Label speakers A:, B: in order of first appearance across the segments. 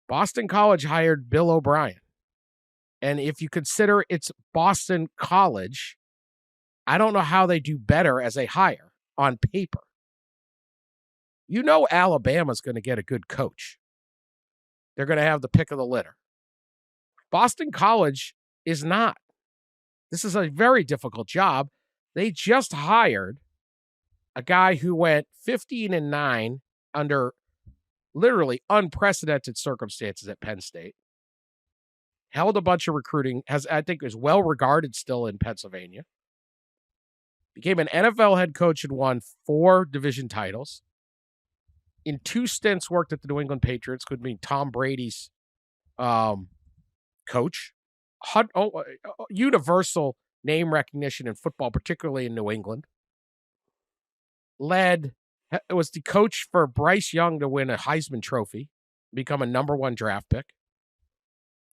A: Boston College hired Bill OBrien. And if you consider it's Boston College, I don't know how they do better as a hire on paper. You know Alabama's going to get a good coach. They're going to have the pick of the litter. Boston College is not. This is a very difficult job. They just hired a guy who went 15-9 under literally unprecedented circumstances at Penn State. Held a bunch of recruiting, I think is well regarded still in Pennsylvania. Became an NFL head coach and won 4 division titles. In 2 stints worked at the New England Patriots, could mean Tom Brady's coach. Universal name recognition in football, particularly in New England. Was the coach for Bryce Young to win a Heisman Trophy, become a number 1 draft pick.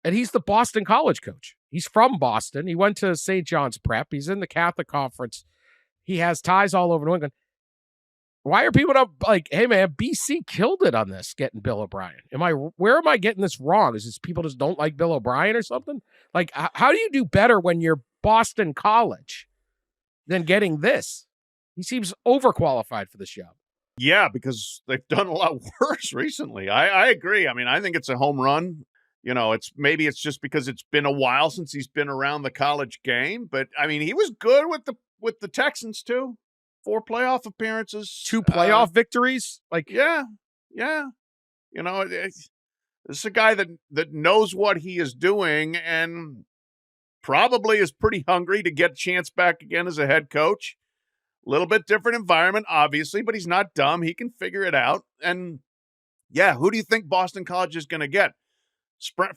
A: And he's the Boston College coach. He's from Boston. He went to St. John's Prep. He's in the Catholic Conference. He has ties all over New England. Why are people not like, hey, man, BC killed it on this, getting Bill OBrien? Where am I getting this wrong? Is this people just don't like Bill OBrien or something? Like, how do you do better when you're Boston College than getting this? He seems overqualified for this job.
B: Yeah, because they've done a lot worse recently. I agree. I mean, I think it's a home run. You know, it's just because it's been a while since he's been around the college game. But I mean, he was good with the Texans too. 4 playoff appearances,
A: 2 playoff victories. Like,
B: yeah. You know, this is a guy that knows what he is doing and probably is pretty hungry to get a chance back again as a head coach. A little bit different environment, obviously, but he's not dumb. He can figure it out. And yeah, who do you think Boston College is going to get?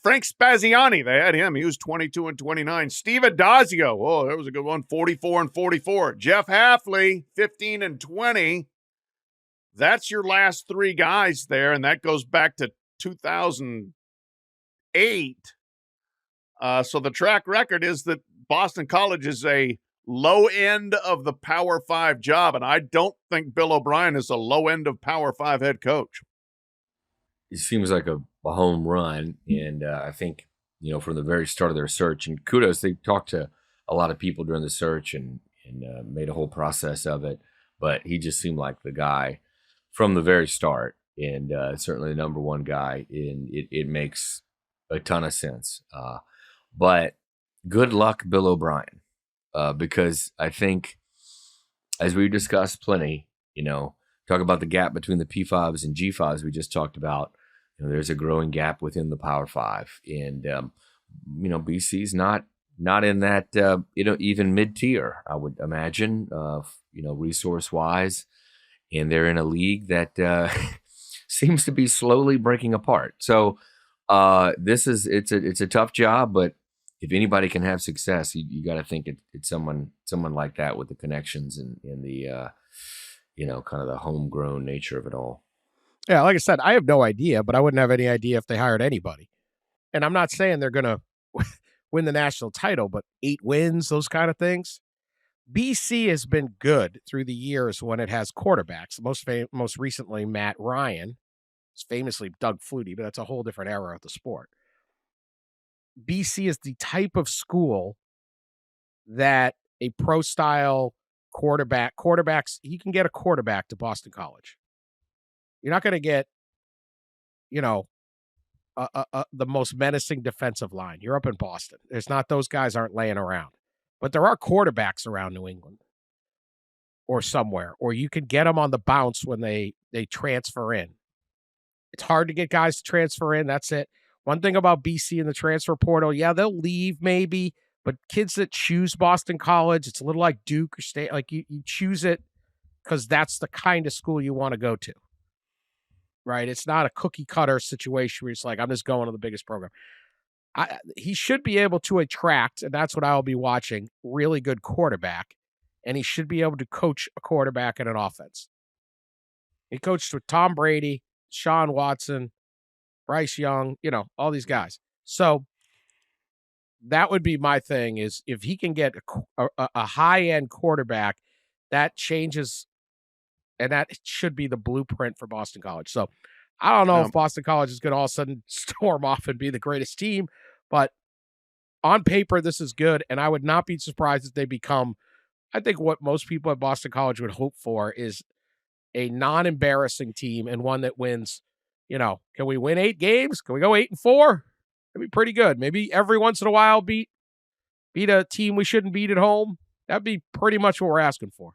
B: Frank Spaziani, they had him. He was 22-29. Steve Adazio, oh, that was a good one, 44-44. Jeff Hafley, 15-20. That's your last 3 guys there, and that goes back to 2008. So the track record is that Boston College is a low end of the Power 5 job, and I don't think Bill OBrien is a low end of Power 5 head coach.
C: It seems like a home run, and I think, you know, from the very start of their search, and kudos, they talked to a lot of people during the search and made a whole process of it, but he just seemed like the guy from the very start, and certainly the number 1 guy, and it makes a ton of sense. But good luck, Bill OBrien, because I think, as we discussed plenty, you know, talk about the gap between the P5s and G5s we just talked about. You know, there's a growing gap within the Power 5, and you know, BC's not in that you know, even mid-tier, I would imagine, you know, resource-wise, and they're in a league that seems to be slowly breaking apart. So it's a tough job, but if anybody can have success, you got to think it's someone like that with the connections and the you know, kind of the homegrown nature of it all.
A: Yeah, like I said, I have no idea, but I wouldn't have any idea if they hired anybody. And I'm not saying they're going to win the national title, but 8 wins, those kind of things. BC has been good through the years when it has quarterbacks. Most recently, Matt Ryan. It's famously Doug Flutie, but that's a whole different era of the sport. BC is the type of school that a pro-style quarterbacks, you can get a quarterback to Boston College. You're not going to get, you know, the most menacing defensive line. You're up in Boston. There's not, those guys aren't laying around. But there are quarterbacks around New England or somewhere, or you can get them on the bounce when they transfer in. It's hard to get guys to transfer in. That's it. One thing about BC in the transfer portal, yeah, they'll leave maybe, but kids that choose Boston College, it's a little like Duke or State. Like you choose it because that's the kind of school you want to go to. Right? It's not a cookie cutter situation where it's like, I'm just going to the biggest program. He should be able to attract, and that's what I'll be watching, really good quarterback, and he should be able to coach a quarterback and an offense. He coached with Tom Brady, Sean Watson, Bryce Young, you know, all these guys. So that would be my thing, is if he can get a high-end quarterback, that changes, and that should be the blueprint for Boston College. So I don't know
B: Um,
A: if Boston College is going to all of a sudden storm off and be the greatest team, but on paper, this is good. And I would not be surprised if they become, I think what most people at Boston College would hope for is a non-embarrassing team and one that wins. Can we win 8 games? Can we go 8-4? That'd be pretty good. Maybe every once in a while beat a team we shouldn't beat at home. That'd be pretty much what we're asking for.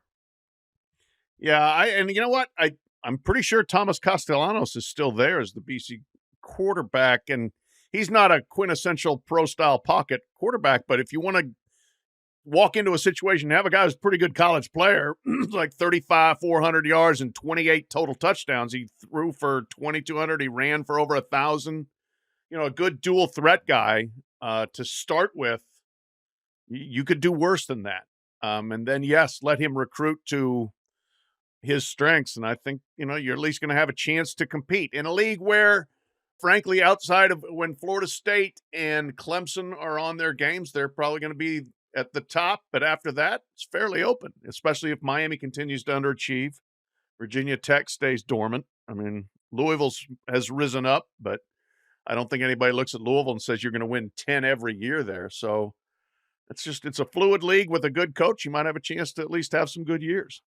B: yeah, and you know what? I'm pretty sure Thomas Castellanos is still there as the BC quarterback, and he's not a quintessential pro-style pocket quarterback, but if you want to walk into a situation, have a guy who's a pretty good college player, like 35, 400 yards and 28 total touchdowns. He threw for 2,200. He ran for over 1,000. A good dual threat guy to start with. You could do worse than that. And then, yes, let him recruit to his strengths. And I think, you're at least going to have a chance to compete in a league where, frankly, outside of when Florida State and Clemson are on their games, they're probably going to be at the top. But after that, it's fairly open, especially if Miami continues to underachieve. Virginia Tech stays dormant. I mean, Louisville has risen up, but I don't think anybody looks at Louisville and says you're going to win 10 every year there. So it's a fluid league with a good coach. You might have a chance to at least have some good years.